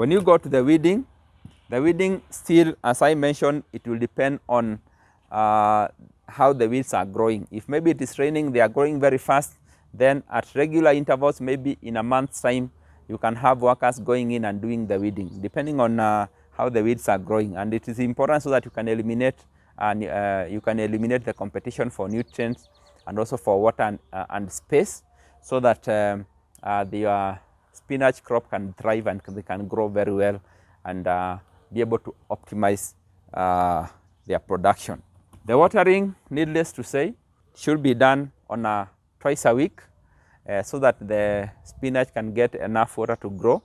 When you go to the weeding still, as I mentioned, it will depend on how the weeds are growing. If maybe it is raining, they are growing very fast, then at regular intervals, maybe in a month's time, you can have workers going in and doing the weeding, depending on how the weeds are growing. And it is important so that you can eliminate the competition for nutrients and also for water and space, so that the spinach crop can thrive and they can grow very well and be able to optimize their production. The watering, needless to say, should be done on twice a week so that the spinach can get enough water to grow.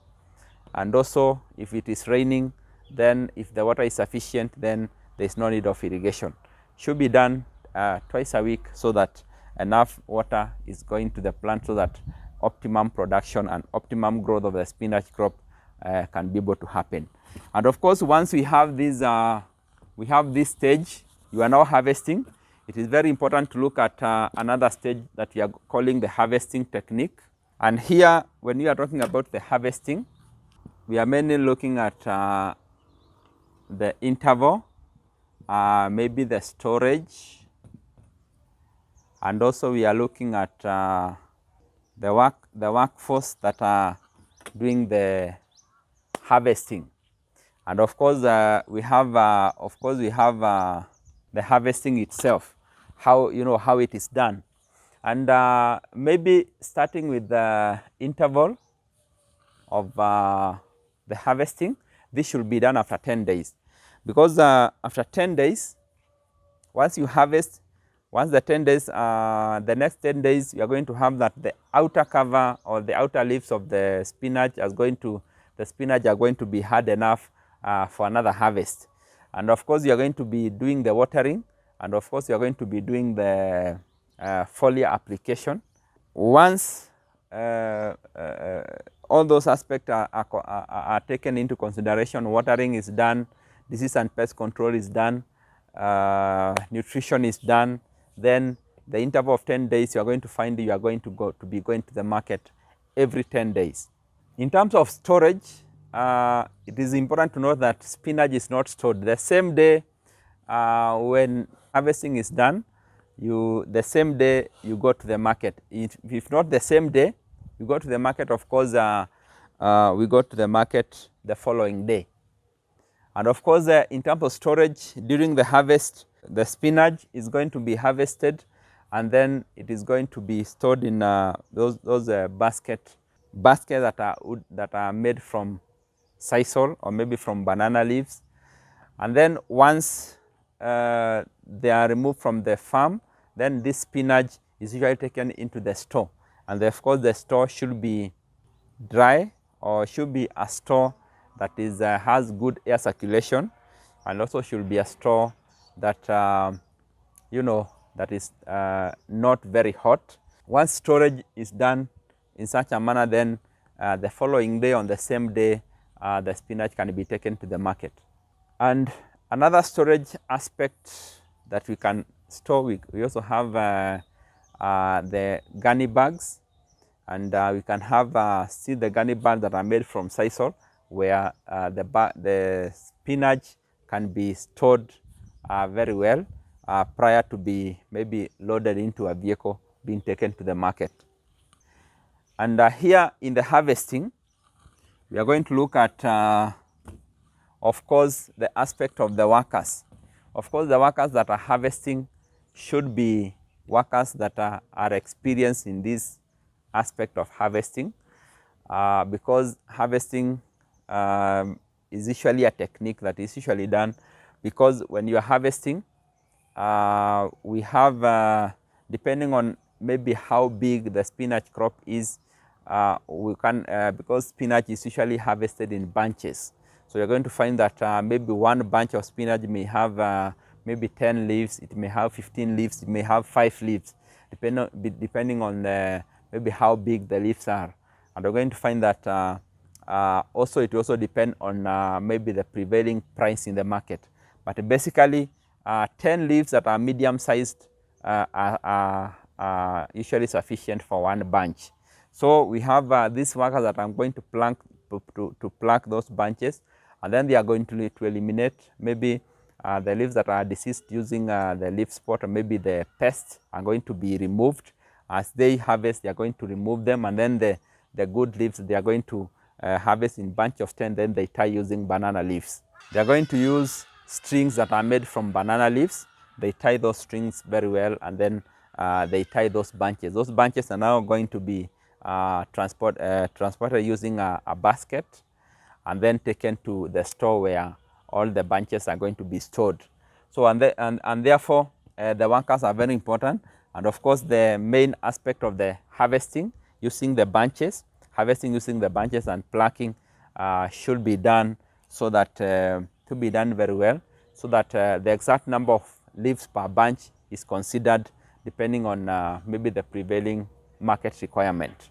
And also, if it is raining, then if the water is sufficient, then there is no need of irrigation. Should be done twice a week so that enough water is going to the plant so that optimum production and optimum growth of the spinach crop can be able to happen. And of course, once we have this stage, you are now harvesting. It is very important to look at another stage that we are calling the harvesting technique. And here, when we are talking about the harvesting, we are mainly looking at the interval, maybe the storage, and also we are looking at the workforce that are doing the harvesting. And of course, we have the harvesting itself, how it is done. And maybe starting with the interval of the harvesting, this should be done after 10 days. Because after 10 days, once you harvest, once the 10 days, the next 10 days, you are going to have that the outer cover or the outer leaves of the spinach are going to be hard enough for another harvest. And of course, you are going to be doing the watering, and of course, you are going to be doing the foliar application. Once all those aspects are taken into consideration, watering is done, disease and pest control is done, nutrition is done, then the interval of 10 days, you are going to find you are going to be going to the market every 10 days. In terms of storage, it is important to note that spinach is not stored the same day. When harvesting is done, the same day you go to the market. If not the same day, you go to the market. Of course, we go to the market the following day. And of course, in terms of storage, during the harvest, the spinach is going to be harvested, and then it is going to be stored in those baskets that are made from sisal or maybe from banana leaves. And then once they are removed from the farm, then this spinach is usually taken into the store. And of course, the store should be dry, or should be a store that is has good air circulation, and also should be a store that that is not very hot. Once storage is done in such a manner, then the following day, on the same day, the spinach can be taken to the market. And another storage aspect that we can store, we also have the gunny bags, and we can have still the gunny bags that are made from sisal, where the spinach can be stored very well prior to be maybe loaded into a vehicle being taken to the market. And here in the harvesting, we are going to look at, of course, the aspect of the workers. Of course, the workers that are harvesting should be workers that are experienced in this aspect of harvesting, because harvesting is usually a technique that is usually done, because when you are harvesting, we have, depending on maybe how big the spinach crop is, we can, because spinach is usually harvested in bunches. So you're going to find that maybe one bunch of spinach may have maybe 10 leaves, it may have 15 leaves, it may have 5 leaves, depending on maybe how big the leaves are. And we're going to find that also it also depends on maybe the prevailing price in the market. But basically, 10 leaves that are medium-sized are usually sufficient for one bunch. So we have these workers that I'm going to to pluck those bunches, and then they are going to eliminate maybe the leaves that are diseased using the leaf spot, or maybe the pests are going to be removed. As they harvest, they are going to remove them, and then the good leaves they are going to harvest in bunch of 10, then they tie using banana leaves. They are going to use strings that are made from banana leaves. They tie those strings very well, and then they tie those bunches. Those bunches are now going to be transported using a basket, and then taken to the store where all the bunches are going to be stored. So and therefore the workers are very important, and of course the main aspect of the harvesting using the bunches, and plucking should be done so that to be done very well, so that the exact number of leaves per bunch is considered depending on maybe the prevailing market requirement.